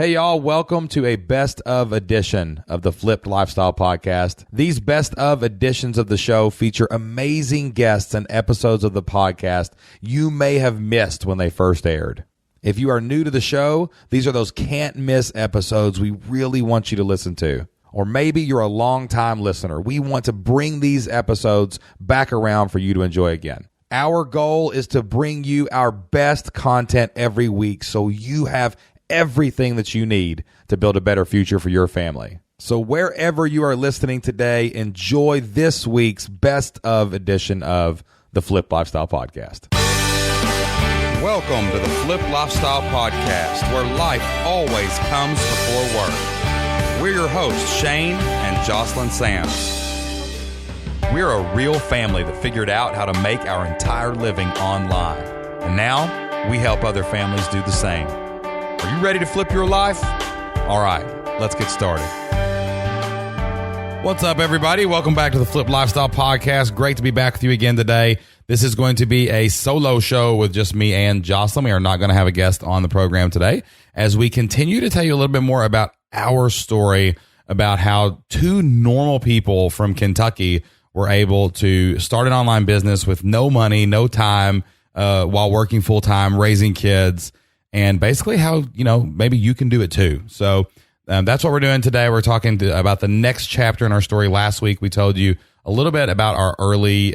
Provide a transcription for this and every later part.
Hey y'all, welcome to a best of edition of the Flipped Lifestyle Podcast. These best of editions of the show feature amazing guests and episodes of the podcast you may have missed when they first aired. If you are new to the show, these are those can't miss episodes we really want you to listen to. Or maybe you're a long-time listener. We want to bring these episodes back around for you to enjoy again. Our goal is to bring you our best content every week so you have everything that you need to build a better future for your family. So wherever you are listening today, enjoy this week's best of edition of the Flip Lifestyle Podcast. Welcome to the Flip Lifestyle Podcast, where life always comes before work. We're your hosts, Shane and Jocelyn Sams. We're a real family that figured out how to make our entire living online. And now we help other families do the same. Are you ready to flip your life? All right, let's get started. What's up, everybody? Welcome back to the Flip Lifestyle Podcast. Great to be back with you again today. This is going to be a solo show with just me and Jocelyn. We are not going to have a guest on the program today as we continue to tell you a little bit more about our story about how two normal people from Kentucky were able to start an online business with no money, no time, while working full time, raising kids. And basically how, maybe you can do it too. So that's what we're doing today. We're talking about the next chapter in our story. Last week, we told you a little bit about our early,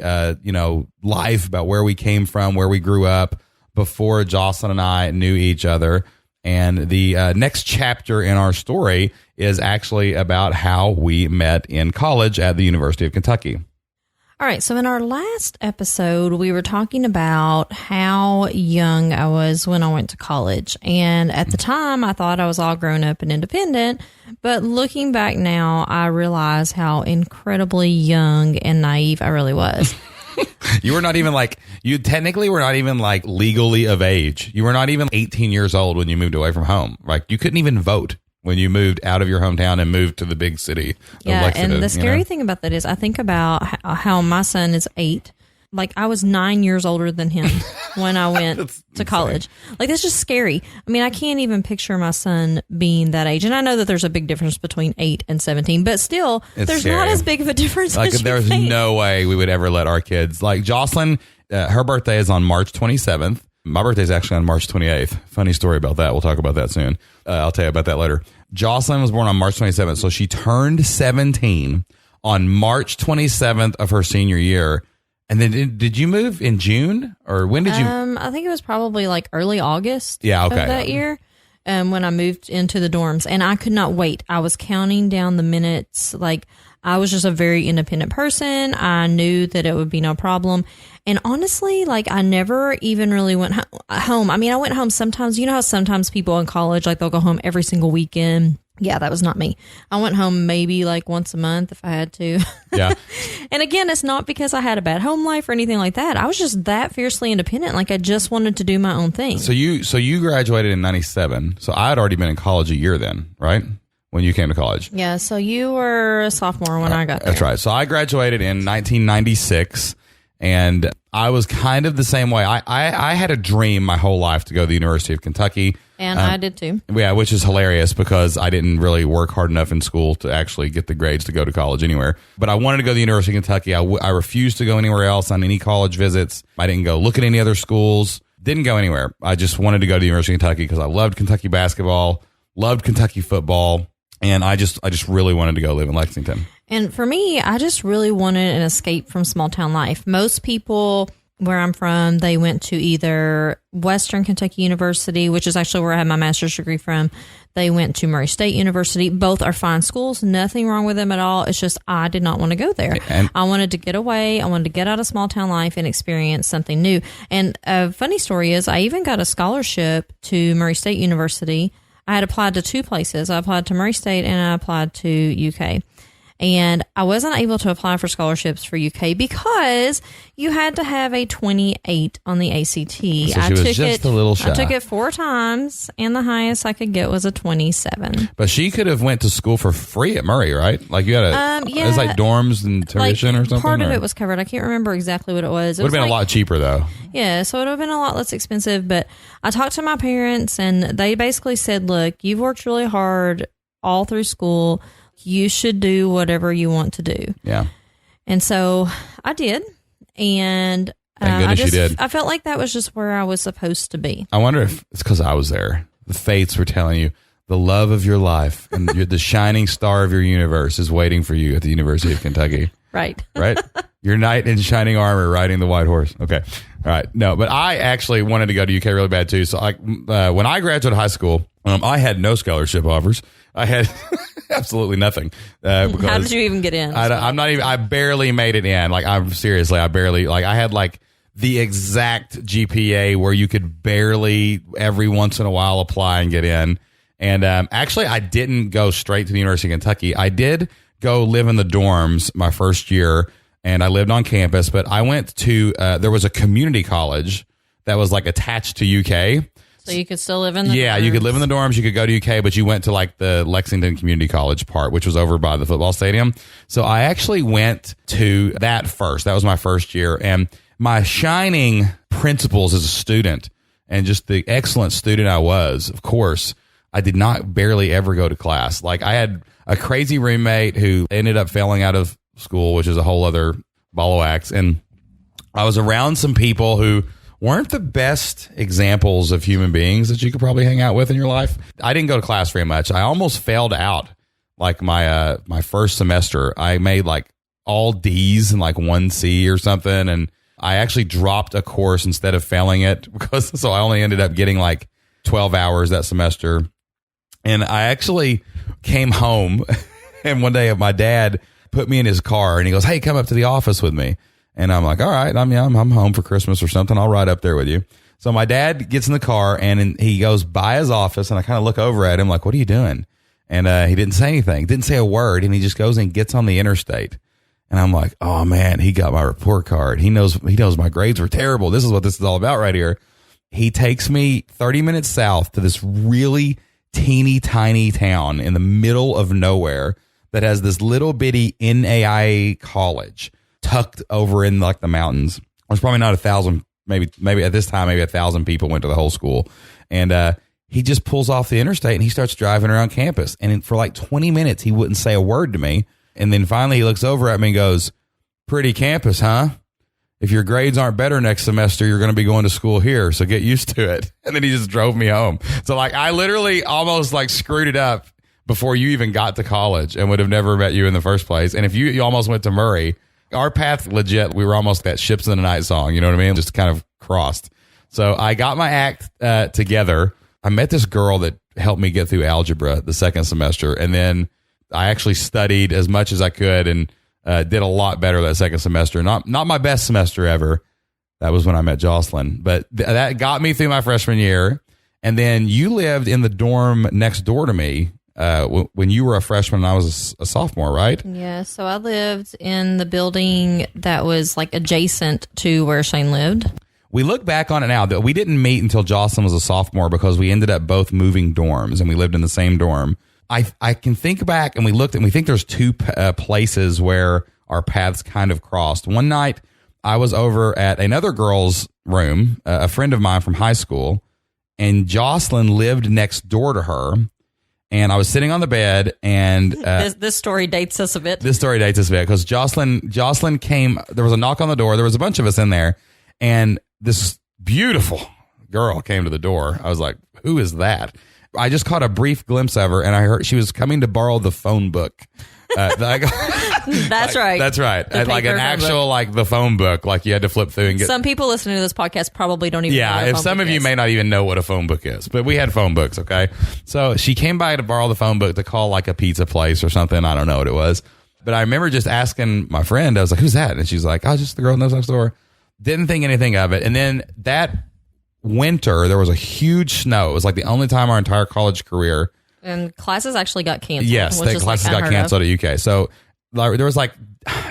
life, about where we came from, where we grew up before Jocelyn and I knew each other. And the next chapter in our story is actually about how we met in college at the University of Kentucky. All right, so in our last episode, we were talking about how young I was when I went to college. And at the time, I thought I was all grown up and independent. But looking back now, I realize how incredibly young and naive I really was. You were not even you technically were not even legally of age. You were not even 18 years old when you moved away from home. You couldn't even vote when you moved out of your hometown and moved to the big city of Lexington. And the scary thing about that is I think about how my son is 8. I was 9 years older than him when I went to college. That's just scary. I mean, I can't even picture my son being that age. And I know that there's a big difference between 8 and 17, but still, there's scary. Not as big of a difference as you there's think. No way we would ever let our kids, Jocelyn, her birthday is on March 27th. My birthday is actually on March 28th. Funny story about that. We'll talk about that soon. I'll tell you about that later. Jocelyn was born on March 27th, so she turned 17 on March 27th of her senior year. And then did you move in June, or when did you? I think it was probably early August. Of that year, when I moved into the dorms, and I could not wait. I was counting down the minutes. I was just a very independent person. I knew that it would be no problem. And honestly, I never even really went home. I mean, I went home sometimes. You know how sometimes people in college, they'll go home every single weekend. Yeah, that was not me. I went home maybe once a month if I had to. Yeah. And again, it's not because I had a bad home life or anything like that. I was just that fiercely independent. I just wanted to do my own thing. So you graduated in 97. So I had already been in college a year then, right? When you came to college. Yeah, so you were a sophomore when I got there. That's right. So I graduated in 1996, and I was kind of the same way. I had a dream my whole life to go to the University of Kentucky. And I did too. Yeah, which is hilarious because I didn't really work hard enough in school to actually get the grades to go to college anywhere. But I wanted to go to the University of Kentucky. I refused to go anywhere else on any college visits. I didn't go look at any other schools. Didn't go anywhere. I just wanted to go to the University of Kentucky because I loved Kentucky basketball, loved Kentucky football. And I just really wanted to go live in Lexington. And for me, I just really wanted an escape from small town life. Most people where I'm from, they went to either Western Kentucky University, which is actually where I had my master's degree from. They went to Murray State University. Both are fine schools. Nothing wrong with them at all. It's just I did not want to go there. And I wanted to get away. I wanted to get out of small town life and experience something new. And a funny story is I even got a scholarship to Murray State University. I had applied to 2 places. I applied to Murray State and I applied to UK. And I wasn't able to apply for scholarships for UK because you had to have a 28 on the ACT. So she was just a little shy. I took it 4 times, and the highest I could get was a 27. But she could have went to school for free at Murray, right? Like you had it was like dorms and tuition or something? Part of it was covered. I can't remember exactly what it was. It would have been a lot cheaper, though. Yeah, so it would have been a lot less expensive. But I talked to my parents, and they basically said, look, you've worked really hard all through school. You should do whatever you want to do. Yeah. And so I did. And Thank goodness you did. I felt like that was just where I was supposed to be. I wonder if it's because I was there. The fates were telling you the love of your life and the shining star of your universe is waiting for you at the University of Kentucky. Right. Right? Your knight in shining armor riding the white horse. Okay. All right. No, but I actually wanted to go to UK really bad too. So when I graduated high school, I had no scholarship offers. I had absolutely nothing. Because how did you even get in? I barely made it in. Like, I had like the exact GPA where you could barely every once in a while apply and get in. And actually, I didn't go straight to the University of Kentucky. I did go live in the dorms my first year, and I lived on campus. But I went to there was a community college that was like attached to UK. So you could still live in the dorms? Yeah, you could live in the dorms. You could go to UK, but you went to like the Lexington Community College part, which was over by the football stadium. So I actually went to that first. That was my first year. And my shining principles as a student and just the excellent student I was, of course, I did not barely ever go to class. Like, I had a crazy roommate who ended up failing out of school, which is a whole other ball of wax. And I was around some people who weren't the best examples of human beings that you could probably hang out with in your life. I didn't go to class very much. I almost failed out. Like my first semester, I made like all D's and like 1 C or something. And I actually dropped a course instead of failing it so I only ended up getting like 12 hours that semester. And I actually came home and one day my dad put me in his car and he goes, hey, come up to the office with me. And I'm like, all right, I'm home for Christmas or something. I'll ride up there with you. So my dad gets in the car and he goes by his office and I kind of look over at him like, what are you doing? And he didn't say anything, didn't say a word. And he just goes and gets on the interstate. And I'm like, oh man, he got my report card. He knows my grades were terrible. This is what this is all about right here. He takes me 30 minutes south to this really teeny tiny town in the middle of nowhere that has this little bitty NAIA college tucked over in like the mountains. There's probably not 1,000, maybe at this time, maybe 1,000 people went to the whole school. And he just pulls off the interstate and he starts driving around campus. And for like 20 minutes, he wouldn't say a word to me. And then finally he looks over at me and goes, pretty campus, huh? If your grades aren't better next semester, you're going to be going to school here. So get used to it. And then he just drove me home. So like I literally almost like screwed it up before you even got to college and would have never met you in the first place. And if you almost went to Murray, our path legit, we were almost that Ships in the Night song. You know what I mean? Just kind of crossed. So I got my act together. I met this girl that helped me get through algebra the second semester. And then I actually studied as much as I could and did a lot better that second semester. Not my best semester ever. That was when I met Jocelyn. But that got me through my freshman year. And then you lived in the dorm next door to me when you were a freshman and I was a sophomore, right? Yeah, so I lived in the building that was like adjacent to where Shane lived. We look back on it now that we didn't meet until Jocelyn was a sophomore because we ended up both moving dorms and we lived in the same dorm. I can think back and we looked and we think there's two places where our paths kind of crossed. One night I was over at another girl's room, a friend of mine from high school, and Jocelyn lived next door to her. And I was sitting on the bed and this story dates us a bit. This story dates us a bit because Jocelyn came, there was a knock on the door. There was a bunch of us in there and this beautiful girl came to the door. I was like, who is that? I just caught a brief glimpse of her and I heard she was coming to borrow the phone book. That's right. That's right. Like an actual, like the phone book, like you had to flip through and get. Some people listening to this podcast probably don't even know what a phone book is. Some of you may not even know what a phone book is, but we had phone books, okay? So she came by to borrow the phone book to call like a pizza place or something. I don't know what it was. But I remember just asking my friend, I was like, who's that? And she's like, oh, just the girl who lives next door. Didn't think anything of it. And then that winter, there was a huge snow. It was like the only time our entire college career. And classes actually got canceled. Yes, the classes got canceled at UK. So there was like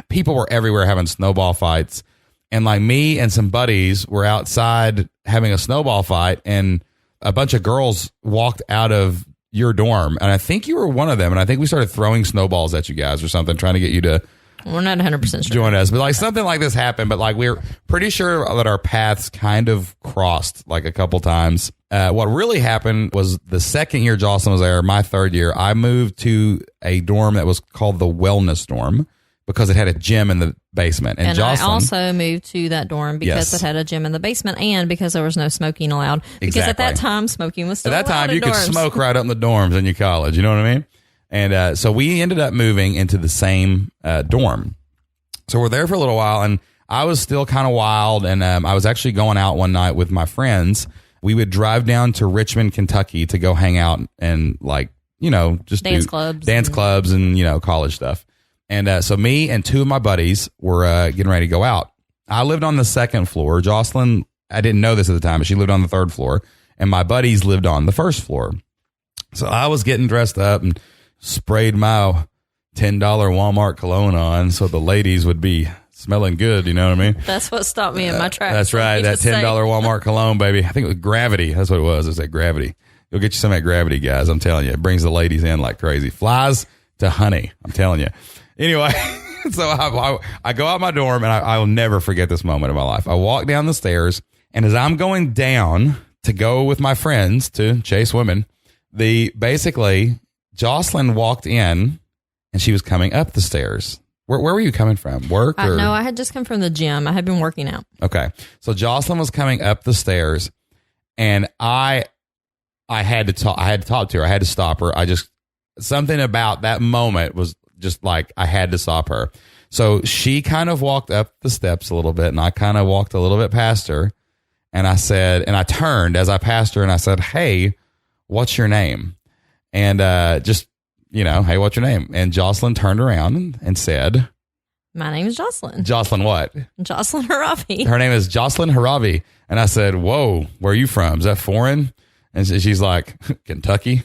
people were everywhere having snowball fights, and like me and some buddies were outside having a snowball fight, and a bunch of girls walked out of your dorm, and I think you were one of them, and I think we started throwing snowballs at you guys or something, trying to get you to We're not 100% sure. join us. But like something like this happened, but like we're pretty sure that our paths kind of crossed like a couple times. What really happened was the second year Jocelyn was there, my third year, I moved to a dorm that was called the Wellness Dorm because it had a gym in the basement. And Jocelyn, I also moved to that dorm because it had a gym in the basement and because there was no smoking allowed. Because at that time, smoking was still at that allowed time in you could dorms. smoke right up in the dorms in your college. You know what I mean? And so we ended up moving into the same dorm. So we're there for a little while, and I was still kind of wild, and I was actually going out one night with my friends. We would drive down to Richmond, Kentucky to go hang out and like, you know, just Dance clubs and, you know, college stuff. And so me and two of my buddies were getting ready to go out. I lived on the second floor. Jocelyn, I didn't know this at the time, but she lived on the third floor, and my buddies lived on the first floor. So I was getting dressed up and sprayed my $10 Walmart cologne on so the ladies would be smelling good, you know what I mean? That's what stopped me in my tracks. That's right, that $10 Walmart cologne, baby. I think it was Gravity. That's what it was. It was at Gravity. You'll get you some at Gravity, guys. I'm telling you. It brings the ladies in like crazy. Flies to honey. I'm telling you. Anyway, so I go out my dorm, and I'll never forget this moment in my life. I walk down the stairs, and as I'm going down to go with my friends to chase women, basically Jocelyn walked in, and she was coming up the stairs. Where were you coming from? Work? Or? No, I had just come from the gym. I had been working out. Okay. So Jocelyn was coming up the stairs, and I had to talk. I had to talk to her. I had to stop her. Something about that moment was just like I had to stop her. So she kind of walked up the steps a little bit, and I kind of walked a little bit past her, and I said, and I turned as I passed her, and I said, "Hey, what's your name?" And just, you know, "Hey, what's your name?" And Jocelyn turned around and said, "My name is Jocelyn." Jocelyn what? Jocelyn Haravi. Her name is Jocelyn Haravi. And I said, "Whoa, where are you from? Is that foreign?" And she's like, "Kentucky."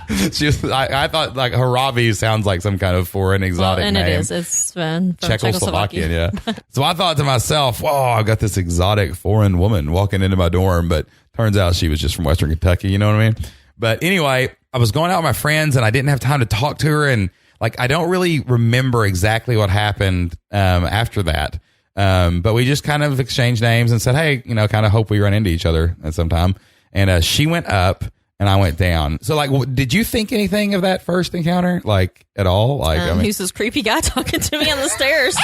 I thought like Haravi sounds like some kind of foreign exotic and name. it is. It's from Czechoslovakian, yeah. So I thought to myself, "Whoa, I've got this exotic foreign woman walking into my dorm." But turns out she was just from Western Kentucky. You know what I mean? But anyway, I was going out with my friends, and I didn't have time to talk to her, and like I don't really remember exactly what happened after that. But we just kind of exchanged names and said, "Hey, you know, kind of hope we run into each other at some time." And she went up, and I went down. So like, did you think anything of that first encounter, like at all? Like, I mean, who's this creepy guy talking to me on the stairs?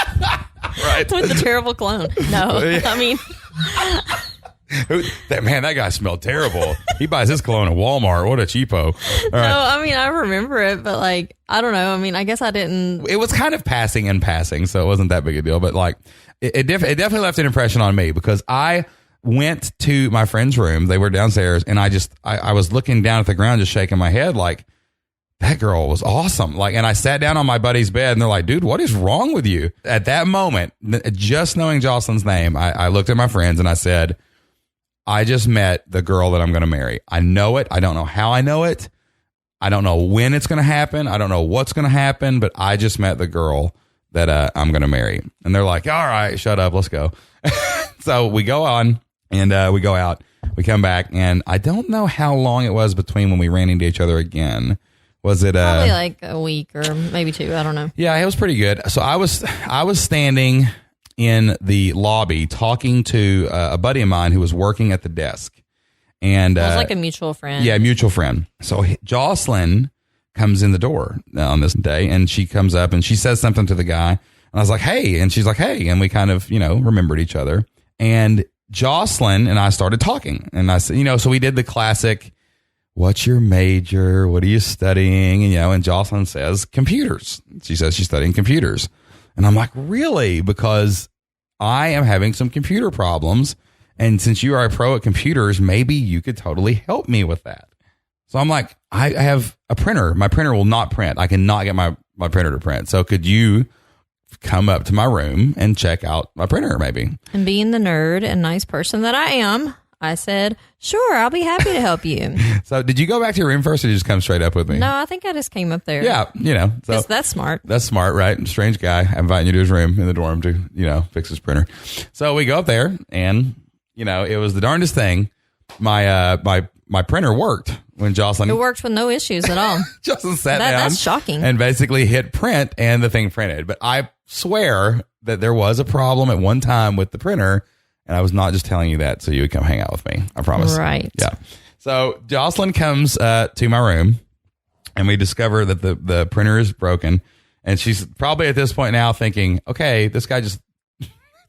Right. With the terrible clone. No, I mean. That guy smelled terrible. He buys his cologne at Walmart. What a cheapo. All right. No, I mean, I remember it, but like, I don't know. I mean, I guess I didn't. It was kind of passing, so it wasn't that big a deal. But like, it definitely left an impression on me because I went to my friend's room. They were downstairs, and I was looking down at the ground, just shaking my head like, that girl was awesome. Like, and I sat down on my buddy's bed, and they're like, "Dude, what is wrong with you?" At that moment, just knowing Jocelyn's name, I looked at my friends and I said, "I just met the girl that I'm going to marry. I know it. I don't know how I know it. I don't know when it's going to happen. I don't know what's going to happen, but I just met the girl that I'm going to marry." And they're like, "All right, shut up. Let's go." So we go on, and we go out. We come back, and I don't know how long it was between when we ran into each other again. Was it probably like a week or maybe two? I don't know. Yeah, it was pretty good. So I was standing in the lobby talking to a buddy of mine who was working at the desk. And it was like a mutual friend. Yeah, mutual friend. So Jocelyn comes in the door on this day, and she comes up and she says something to the guy. And I was like, "Hey," and she's like, "Hey," and we kind of, you know, remembered each other. And Jocelyn and I started talking, and I said, you know, so we did the classic, "What's your major? What are you studying?" And, you know, and Jocelyn says computers. She says she's studying computers. And I'm like, "Really?" Because I am having some computer problems. And since you are a pro at computers, maybe you could totally help me with that. So I'm like, I have a printer. My printer will not print. I cannot get my printer to print. So could you come up to my room and check out my printer maybe? And being the nerd and nice person that I am, I said, sure, I'll be happy to help you. So did you go back to your room first or did you just come straight up with me? No, I think I just came up there. Yeah, so that's smart. That's smart, right? Strange guy. I'm inviting you to his room in the dorm to, fix his printer. So we go up there and, it was the darndest thing. My printer worked when Jocelyn. It worked with no issues at all. Jocelyn sat down. That's shocking. And basically hit print and the thing printed. But I swear that there was a problem at one time with the printer. And I was not just telling you that so you would come hang out with me. I promise. Right. Yeah. So Jocelyn comes to my room and we discover that the printer is broken. And she's probably at this point now thinking, okay, this guy just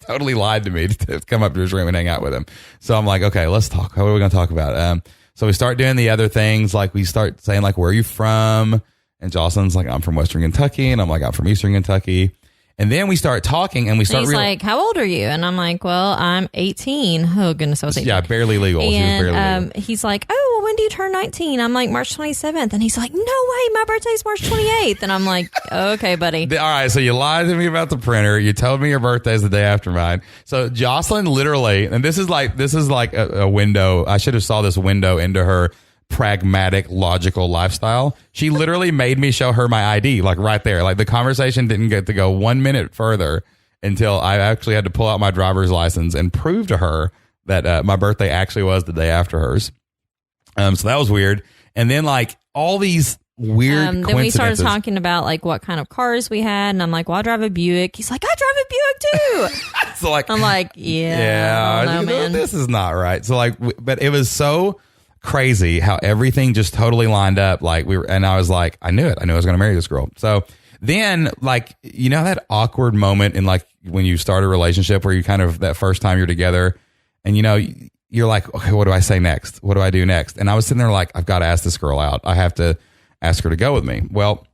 totally lied to me to come up to his room and hang out with him. So I'm like, okay, let's talk. What are we going to talk about? So we start doing the other things. Like we start saying like, where are you from? And Jocelyn's like, I'm from Western Kentucky. And I'm like, I'm from Eastern Kentucky. And then we start talking and we start. He's like, how old are you? And I'm like, well, I'm 18. Oh, goodness, I was 18. Yeah, barely legal. And she was barely legal. He's like, oh, well, when do you turn 19? I'm like, March 27th. And he's like, no way, my birthday's March 28th. And I'm like, okay, buddy. All right, so you lied to me about the printer. You told me your birthday is the day after mine. So Jocelyn literally, and this is like a window. I should have saw this window into her pragmatic, logical lifestyle. She literally made me show her my ID, like right there. Like the conversation didn't get to go 1 minute further until I actually had to pull out my driver's license and prove to her that my birthday actually was the day after hers. So that was weird. And then like all these weird coincidences. Then we started talking about like what kind of cars we had, and I'm like, well, I drive a Buick. He's like, I drive a Buick too. So like, I'm like, I don't know, man. This is not right. So like, but it was so crazy how everything just totally lined up. Like and I was like, I knew it. I knew I was going to marry this girl. So then like, that awkward moment in like when you start a relationship where you kind of that first time you're together and you're like, okay, what do I say next? What do I do next? And I was sitting there like, I've got to ask this girl out. I have to ask her to go with me. Well,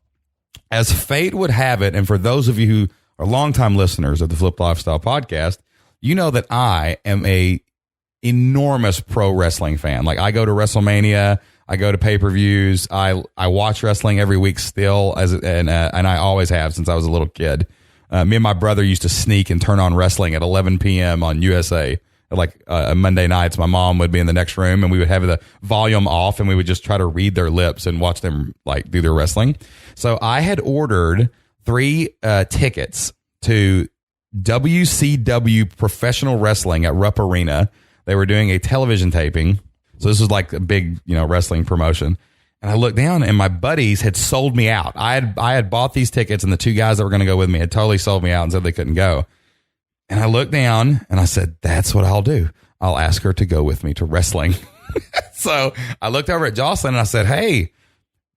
as fate would have it, and for those of you who are longtime listeners of the Flip Lifestyle podcast, you know that I am a enormous pro wrestling fan. Like I go to WrestleMania, I go to pay-per-views, I watch wrestling every week still, and I always have since I was a little kid. Me and my brother used to sneak and turn on wrestling at 11 p.m. on USA. Like Monday nights, my mom would be in the next room and we would have the volume off and we would just try to read their lips and watch them like do their wrestling. So I had ordered 3 tickets to WCW Professional Wrestling at Rupp Arena. They were doing a television taping. So this was like a big, wrestling promotion. And I looked down and my buddies had sold me out. I had bought these tickets and the 2 guys that were going to go with me had totally sold me out and said they couldn't go. And I looked down and I said, that's what I'll do. I'll ask her to go with me to wrestling. So I looked over at Jocelyn and I said, hey,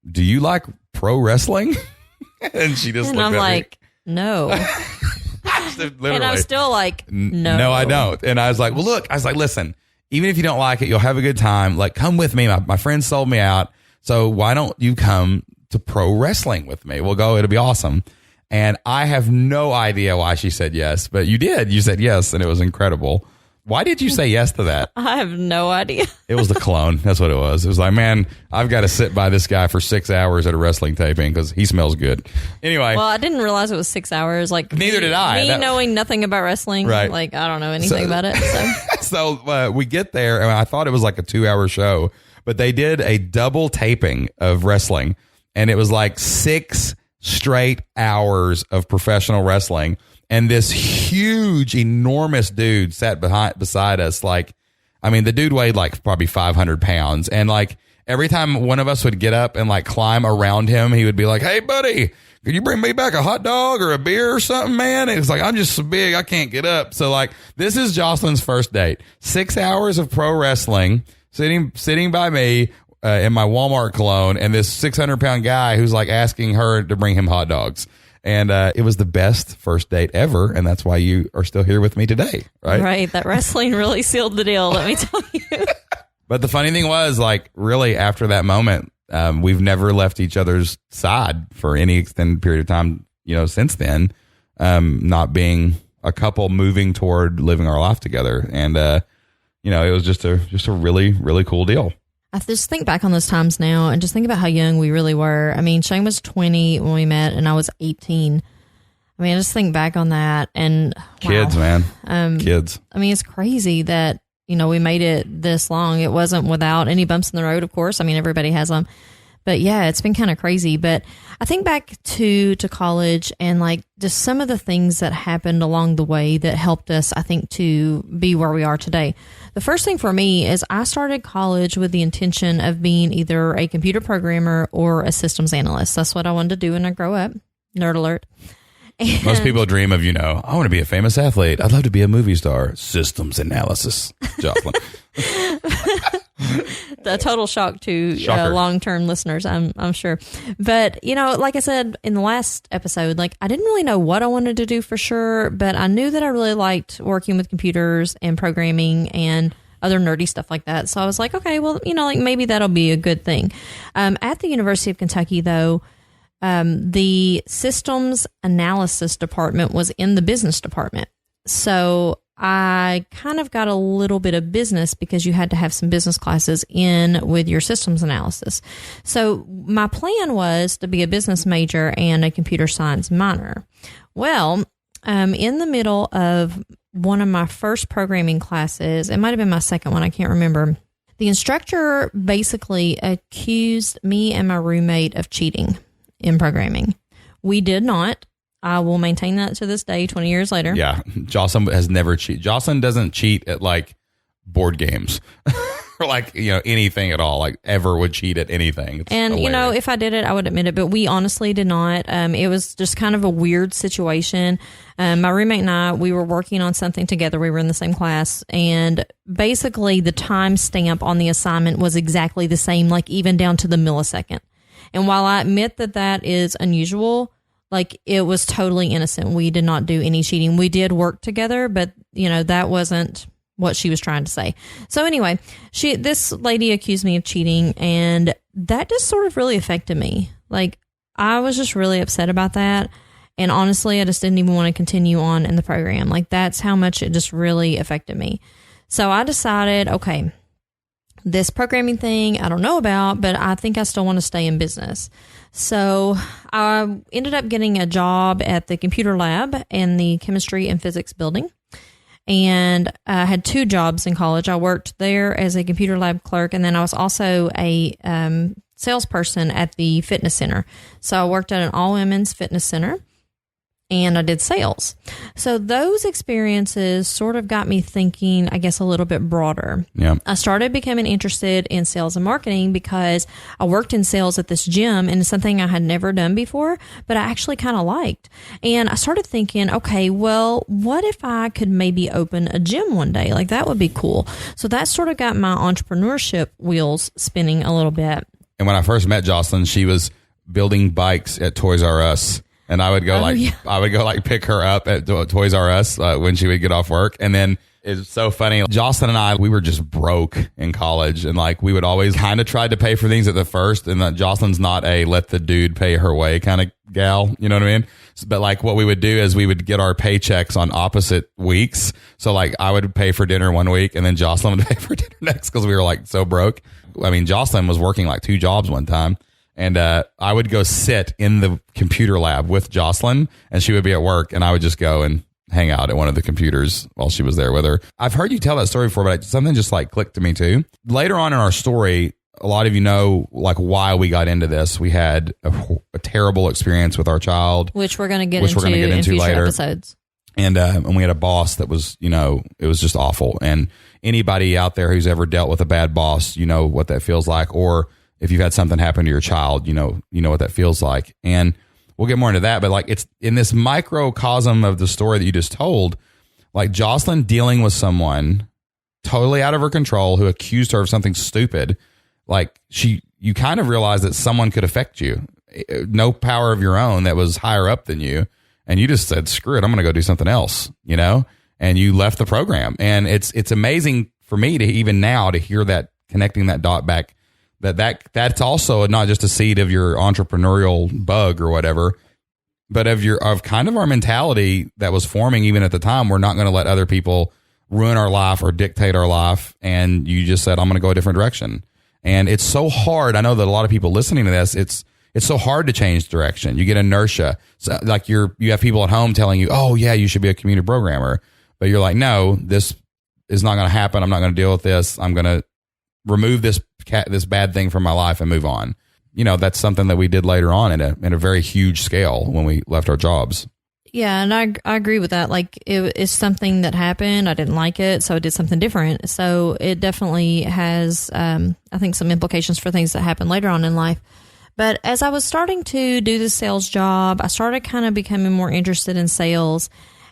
do you like pro wrestling? And she just looked at me. And I'm like, no. Literally. And I'm still like, no. No, I don't. And I was like, well, listen, even if you don't like it, you'll have a good time. Like, come with me. My friends sold me out. So why don't you come to pro wrestling with me? We'll go. It'll be awesome. And I have no idea why she said yes, but you did. You said yes, and it was incredible. Why did you say yes to that? I have no idea. It was the cologne. That's what it was. It was like, man, I've got to sit by this guy for 6 hours at a wrestling taping because he smells good. Anyway. Well, I didn't realize it was 6 hours. Like neither did I. Me knowing nothing about wrestling. Right. Like I don't know anything about it. So we get there, and I thought it was like a 2-hour show, but they did a double taping of wrestling, and it was like 6 straight hours of professional wrestling. And this huge, enormous dude sat beside us. Like, I mean, the dude weighed like probably 500 pounds. And like every time one of us would get up and like climb around him, he would be like, hey, buddy, could you bring me back a hot dog or a beer or something, man? And it's like, I'm just so big, I can't get up. So like, this is Jocelyn's first date. 6 hours of pro wrestling, sitting by me in my Walmart cologne, and this 600-pound guy who's like asking her to bring him hot dogs. And it was the best first date ever, and that's why you are still here with me today, right? Right. That wrestling really sealed the deal, let me tell you. But the funny thing was, like, really after that moment, we've never left each other's side for any extended period of time, since then, not being a couple moving toward living our life together. And, it was just a really, really cool deal. I just think back on those times now and just think about how young we really were. I mean, Shane was 20 when we met and I was 18. I mean, I just think back on that and kids, wow. Man. Kids. I mean, it's crazy that, we made it this long. It wasn't without any bumps in the road, of course. I mean, everybody has them. But yeah, it's been kind of crazy. But I think back to college and like just some of the things that happened along the way that helped us, I think, to be where we are today. The first thing for me is I started college with the intention of being either a computer programmer or a systems analyst. That's what I wanted to do when I grow up. Nerd alert. And Most people dream of, I want to be a famous athlete. I'd love to be a movie star. Systems analysis. Jocelyn. a total shock to Shocker. long-term listeners, I'm sure. But, like I said in the last episode, like I didn't really know what I wanted to do for sure, but I knew that I really liked working with computers and programming and other nerdy stuff like that. So I was like, okay, well, like maybe that'll be a good thing. At the University of Kentucky, though, the systems analysis department was in the business department. So I kind of got a little bit of business because you had to have some business classes in with your systems analysis. So my plan was to be a business major and a computer science minor. Well, in the middle of one of my first programming classes, it might have been my second one, I can't remember. The instructor basically accused me and my roommate of cheating in programming. We did not. I will maintain that to this day, 20 years later. Yeah. Jocelyn has never cheated. Jocelyn doesn't cheat at like board games or like, anything at all, like ever would cheat at anything. It's and, hilarious. if I did it, I would admit it, but we honestly did not. It was just kind of a weird situation. My roommate and I, we were working on something together. We were in the same class, and basically the time stamp on the assignment was exactly the same, like even down to the millisecond. And while I admit that that is unusual, like it was totally innocent. We did not do any cheating. We did work together, but that wasn't what she was trying to say. So anyway, this lady accused me of cheating, and that just sort of really affected me. Like I was just really upset about that. And honestly, I just didn't even want to continue on in the program. Like that's how much it just really affected me. So I decided, okay, this programming thing I don't know about, but I think I still want to stay in business. So I ended up getting a job at the computer lab in the chemistry and physics building. And I had 2 jobs in college. I worked there as a computer lab clerk, and then I was also a salesperson at the fitness center. So I worked at an all-women's fitness center, and I did sales. So those experiences sort of got me thinking, I guess, a little bit broader. Yeah. I started becoming interested in sales and marketing because I worked in sales at this gym, and it's something I had never done before, but I actually kind of liked. And I started thinking, okay, well, what if I could maybe open a gym one day? Like that would be cool. So that sort of got my entrepreneurship wheels spinning a little bit. And when I first met Jocelyn, she was building bikes at Toys R Us. And I would go pick her up at Toys R Us when she would get off work. And then it's so funny. Jocelyn and I, we were just broke in college, and like we would always kind of try to pay for things at the first. And Jocelyn's not a let the dude pay her way kind of gal. You know what I mean? But like what we would do is we would get our paychecks on opposite weeks. So like I would pay for dinner one week, and then Jocelyn would pay for dinner next because we were like so broke. I mean, Jocelyn was working like 2 jobs one time. And I would go sit in the computer lab with Jocelyn, and she would be at work, and I would just go and hang out at one of the computers while she was there with her. I've heard you tell that story before, but something just like clicked to me too. Later on in our story, a lot of you know like why we got into this. We had a terrible experience with our child, Which we're going to get into in future later. episodes. And we had a boss that was, it was just awful. And anybody out there who's ever dealt with a bad boss, you know what that feels like. Or if you've had something happen to your child, you know what that feels like. And we'll get more into that. But like it's in this microcosm of the story that you just told, like Jocelyn dealing with someone totally out of her control who accused her of something stupid. Like you kind of realize that someone could affect you, no power of your own that was higher up than you. And you just said, screw it, I'm going to go do something else, and you left the program. And it's amazing for me to even now to hear that, connecting that dot back, that's also not just a seed of your entrepreneurial bug or whatever, but of kind of our mentality that was forming even at the time. We're not going to let other people ruin our life or dictate our life. And you just said, I'm going to go a different direction. And it's so hard. I know that a lot of people listening to this, it's so hard to change direction. You get inertia. So like you have people at home telling you, oh yeah, you should be a computer programmer. But you're like, no, this is not going to happen. I'm not going to deal with this. I'm going to remove this bad thing from my life and move on. You know, that's something that we did later on in a very huge scale when we left our jobs. Yeah, and I agree with that. Like, it is something that happened. I didn't like it, so I did something different. So it definitely has, I think, some implications for things that happen later on in life. But as I was starting to do the sales job, I started kind of becoming more interested in sales.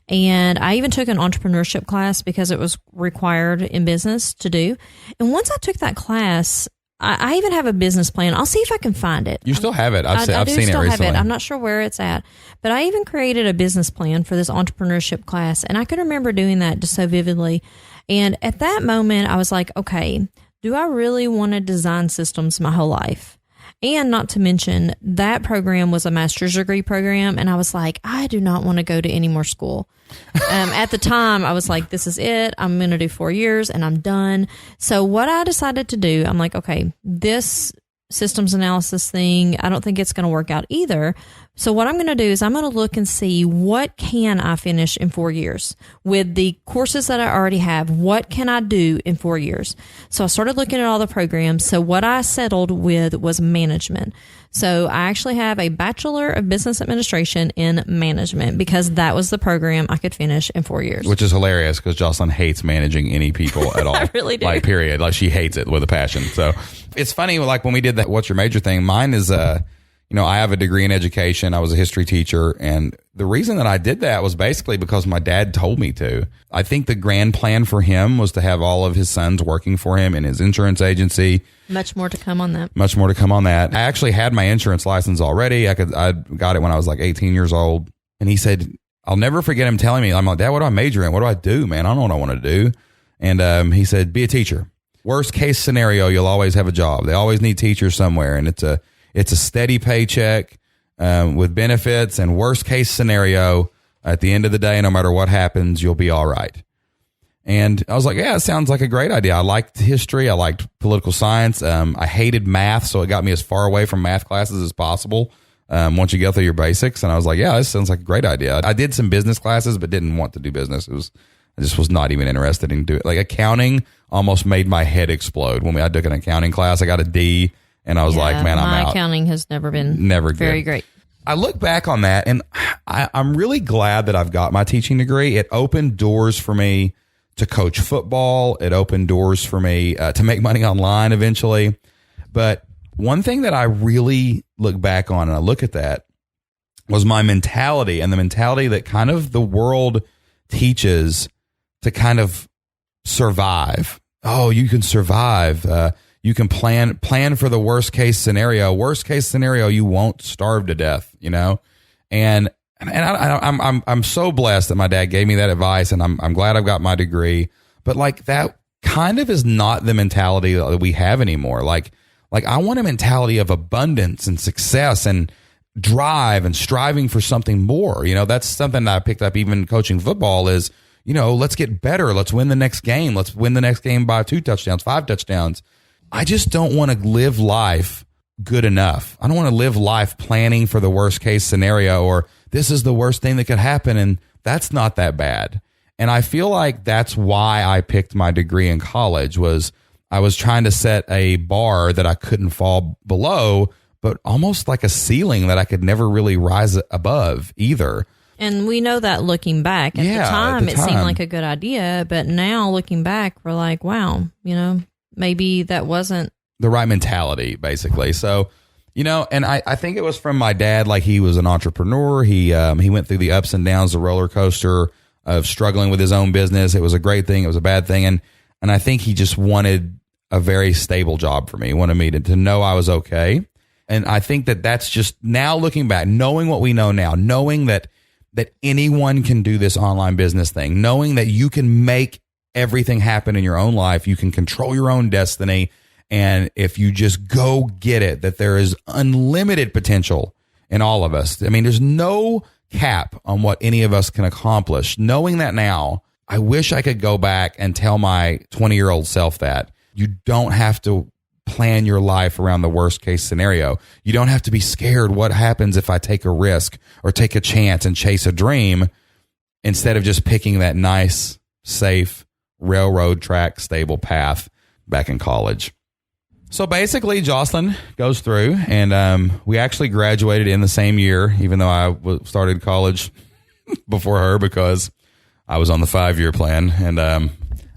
And I even took an entrepreneurship class because it was required in business to do. And once I took that class, I even have a business plan. I'll see if I can find it. You still have it. I've seen it recently. Have it. I'm not sure where it's at. But I even created a business plan for this entrepreneurship class. And I can remember doing that just so vividly. And at that moment, I was like, okay, do I really want to design systems my whole life? And not to mention, that program was a master's degree program. And I was like, I do not want to go to any more school. At the time, I was like, this is it. I'm going to do 4 years and I'm done. So what I decided to do, I'm like, okay, this systems analysis thing, I don't think it's going to work out either. So what I'm going to do is I'm going to look and see what can I finish in 4 years with the courses that I already have. What can I do in 4 years? So I started looking at all the programs. So what I settled with was management. So I actually have a Bachelor of Business Administration in Management because that was the program I could finish in 4 years. Which is hilarious because Jocelyn hates managing any people at all. I really do. Like, period. Like, she hates it with a passion. So it's funny, like when we did that, what's your major thing? Mine is, you know, I have a degree in education. I was a history teacher. And the reason that I did that was basically because my dad told me to. I think the grand plan for him was to have all of his sons working for him in his insurance agency. Much more to come on that. Much more to come on that. I actually had my insurance license already. I got it when I was like 18 years old. And he said, I'll never forget him telling me, I'm like, Dad, what do I major in? What do I do, man? I don't know what I want to do. And he said, be a teacher. Worst case scenario, you'll always have a job. They always need teachers somewhere. And it's a steady paycheck with benefits. And worst case scenario, at the end of the day, no matter what happens, you'll be all right. And I was like, yeah, it sounds like a great idea. I liked history. I liked political science. I hated math, so it got me as far away from math classes as possible once you get through your basics. And I was like, yeah, this sounds like a great idea. I did some business classes, but didn't want to do business. I just was not even interested in doing it. Like, accounting almost made my head explode. When I took an accounting class, I got a D, and I was like, man, I'm out. My accounting has never been very great. I look back on that, and I'm really glad that I've got my teaching degree. It opened doors for me to coach football. It opened doors for me to make money online eventually. But one thing that I really look back on, and I look at that, was my mentality, and the mentality that kind of the world teaches to kind of survive. Oh, you can survive. You can plan for the worst case scenario. Worst case scenario, you won't starve to death, you know? And I'm so blessed that my dad gave me that advice, and I'm glad I've got my degree. But like, that kind of is not the mentality that we have anymore. Like I want a mentality of abundance and success and drive and striving for something more. You know, that's something that I picked up even coaching football is, you know, let's get better. Let's win the next game. Let's win the next game by 2 touchdowns, 5 touchdowns. I just don't want to live life good enough. I don't want to live life planning for the worst case scenario, or this is the worst thing that could happen, and that's not that bad. And I feel like that's why I picked my degree in college, was I was trying to set a bar that I couldn't fall below, but almost like a ceiling that I could never really rise above either. And we know that looking back. At the time, it seemed like a good idea, but now looking back, we're like, wow, you know, maybe that wasn't the right mentality, basically. So, you know, and I think it was from my dad. Like, he was an entrepreneur. He went through the ups and downs, the roller coaster of struggling with his own business. It was a great thing. It was a bad thing. And I think he just wanted a very stable job for me. He wanted me to know I was okay. And I think that that's just, now looking back, knowing what we know now, knowing that anyone can do this online business thing, knowing that you can make everything happen in your own life, you can control your own destiny. And if you just go get it, that there is unlimited potential in all of us. I mean, there's no cap on what any of us can accomplish. Knowing that now, I wish I could go back and tell my 20-year-old self that you don't have to plan your life around the worst case scenario. You don't have to be scared what happens if I take a risk or take a chance and chase a dream, instead of just picking that nice, safe, railroad track stable path back in college. So basically, Jocelyn goes through, and we actually graduated in the same year, even though I started college before her because I was on the 5-year plan, and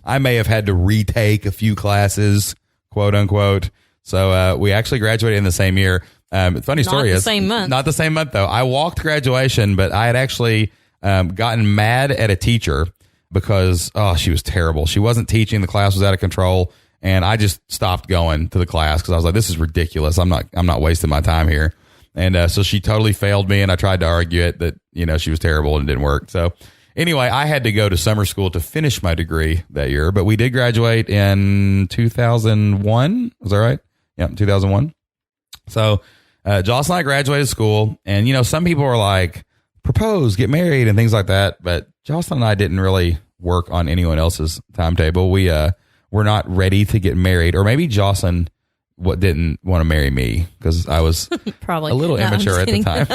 I may have had to retake a few classes, quote unquote. So we actually graduated in the same year. Funny story is not the same month though. I walked graduation, but I had actually gotten mad at a teacher because she was terrible. She wasn't teaching. The class was out of control, and I just stopped going to the class because I was like, "This is ridiculous. I'm not wasting my time here." And so she totally failed me, and I tried to argue it that she was terrible and it didn't work. So anyway, I had to go to summer school to finish my degree that year, but we did graduate in 2001. Was that right? Yeah, 2001. So Jocelyn and I graduated school, and some people were like, propose, get married, and things like that. But Jocelyn and I didn't really work on anyone else's timetable. We were not ready to get married, or maybe Jocelyn didn't want to marry me because I was probably a little immature at the time.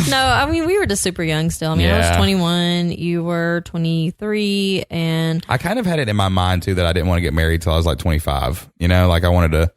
No, I mean, we were just super young still. I mean, I was 21, you were 23, and I kind of had it in my mind too that I didn't want to get married till I was like 25. Like I wanted to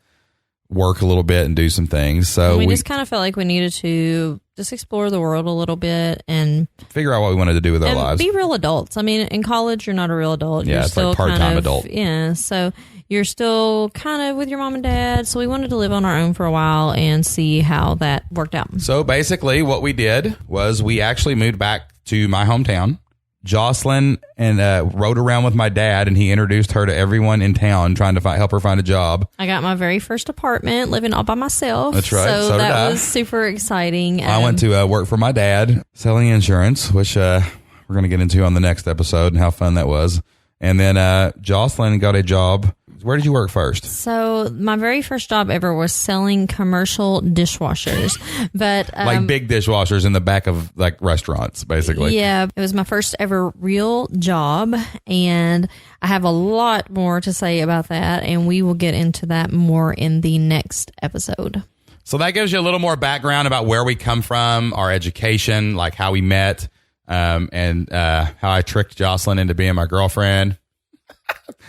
work a little bit and do some things. So we just kind of felt like we needed to just explore the world a little bit and figure out what we wanted to do with our lives. Be real adults. I mean, in college, you're not a real adult. Yeah, you're it's still like part-time adult. Yeah, so you're still kind of with your mom and dad. So we wanted to live on our own for a while and see how that worked out. So basically what we did was we actually moved back to my hometown. Jocelyn and rode around with my dad, and he introduced her to everyone in town, trying to help her find a job. I got my very first apartment, living all by myself. That's right. So that was super exciting. I went to work for my dad, selling insurance, which we're going to get into on the next episode and how fun that was. And then Jocelyn got a job. Where did you work first? So my very first job ever was selling commercial dishwashers, but like big dishwashers in the back of like restaurants, basically. Yeah, it was my first ever real job, and I have a lot more to say about that, and we will get into that more in the next episode. So that gives you a little more background about where we come from, our education, like how we met, and how I tricked Jocelyn into being my girlfriend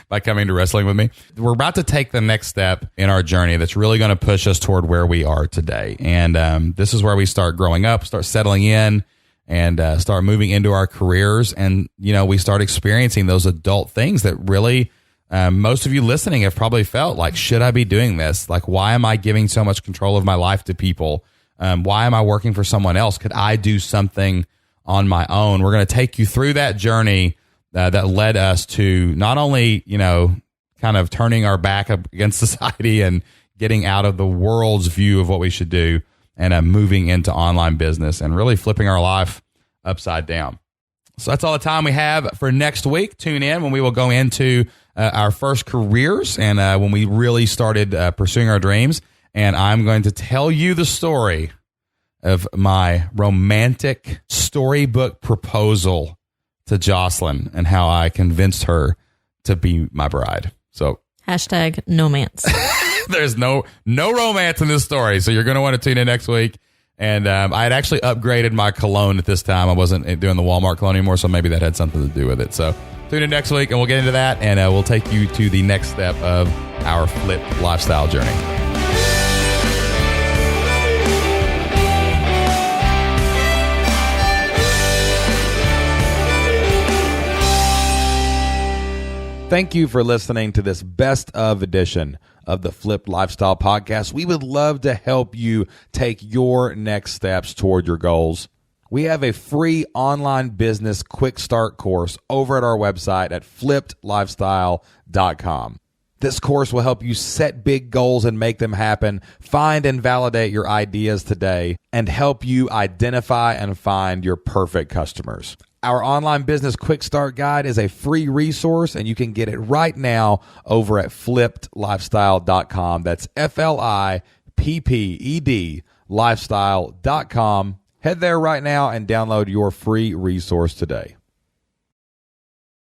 by coming to wrestling with me. We're about to take the next step in our journey that's really going to push us toward where we are today. And this is where we start growing up, start settling in, and start moving into our careers. And, we start experiencing those adult things that really most of you listening have probably felt like, should I be doing this? Like, why am I giving so much control of my life to people? Why am I working for someone else? Could I do something on my own? We're going to take you through that journey that led us to not only, kind of turning our back up against society and getting out of the world's view of what we should do and moving into online business and really flipping our life upside down. So that's all the time we have for next week. Tune in when we will go into our first careers and when we really started pursuing our dreams. And I'm going to tell you the story of my romantic storybook proposal to Jocelyn and how I convinced her to be my bride. So #nomance. There's no romance in this story. So you're going to want to tune in next week. And I had actually upgraded my cologne at this time. I wasn't doing the Walmart cologne anymore, so maybe that had something to do with it. So tune in next week and we'll get into that, and we'll take you to the next step of our flipped lifestyle journey. Thank you for listening to this best of edition of the Flipped Lifestyle Podcast. We would love to help you take your next steps toward your goals. We have a free online business quick start course over at our website at flippedlifestyle.com. This course will help you set big goals and make them happen, find and validate your ideas today, and help you identify and find your perfect customers. Our online business quick start guide is a free resource, and you can get it right now over at flippedlifestyle.com. That's FLIPPED lifestyle.com. Head there right now and download your free resource today.